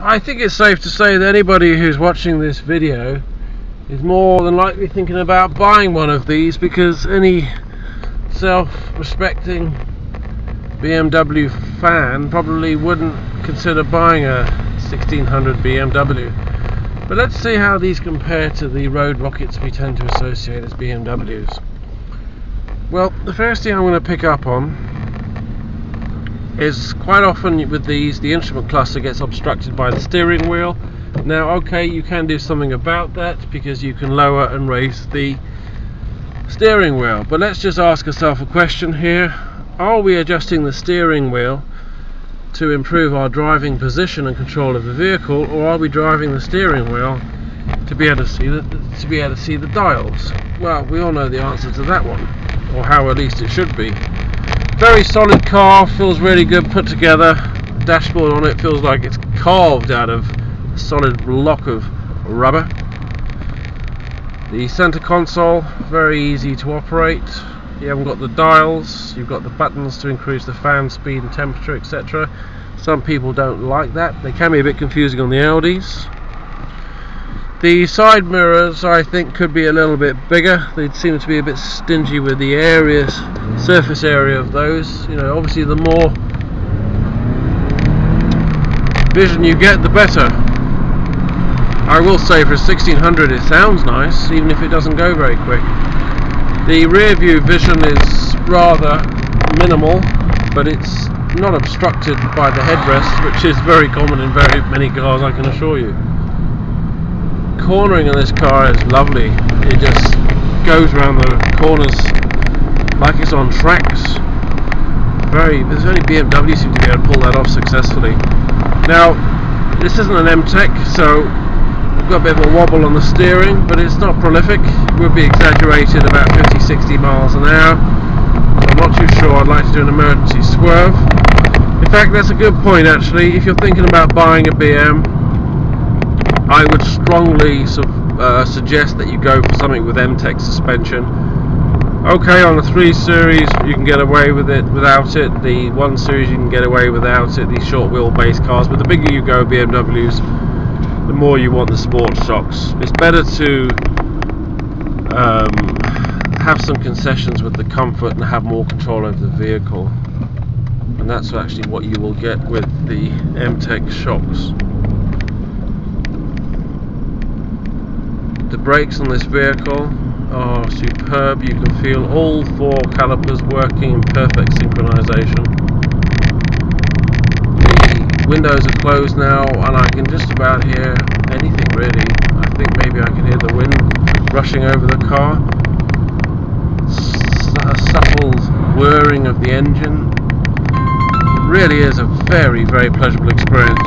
I think it's safe to say that anybody who's watching this video is more than likely thinking about buying one of these, because any self-respecting BMW fan probably wouldn't consider buying a 1600 BMW. But let's see how these compare to the road rockets we tend to associate as BMWs. Well, the first thing I'm going to pick up on is, quite often with these, the instrument cluster gets obstructed by the steering wheel. Now, okay, you can do something about that because you can lower and raise the steering wheel, but let's just ask ourselves a question here. Are we adjusting the steering wheel to improve our driving position and control of the vehicle, or are we driving the steering wheel to be able to see the dials? Well, we all know the answer to that one, or how at least it should be. Very solid car, feels really good put together. Dashboard on it feels like it's carved out of a solid block of rubber. The center console, very easy to operate. You haven't got the dials, you've got the buttons to increase the fan speed and temperature, etc. Some people don't like that. They can be a bit confusing on the Audis. The side mirrors, I think, could be a little bit bigger. They seem to be a bit stingy with the surface area of those. You know, obviously the more vision you get, the better. I will say for a 1600 it sounds nice, even if it doesn't go very quick. The rear view vision is rather minimal, but it's not obstructed by the headrest, which is very common in very many cars, I can assure you. Cornering on this car is lovely. It just goes around the corners like it's on tracks. There's only BMW seem to be able to pull that off successfully. Now, this isn't an M-Tech, so we've got a bit of a wobble on the steering, but it's not prolific. It would be exaggerated about 50-60 miles an hour. I'm not too sure. I'd like to do an emergency swerve. In fact, that's a good point actually. If you're thinking about buying a BM, I would strongly suggest that you go for something with M-Tech suspension. Okay, on the 3 Series you can get away with it without it. The 1 Series you can get away without it, these short wheelbase cars. But the bigger you go BMWs, the more you want the sport shocks. It's better to have some concessions with the comfort and have more control over the vehicle. And that's actually what you will get with the M-Tech shocks. The brakes on this vehicle are superb. You can feel all 4 calipers working in perfect synchronization. The windows are closed now, and I can just about hear anything really. I think maybe I can hear the wind rushing over the car. A subtle whirring of the engine. It really is a very, very pleasurable experience.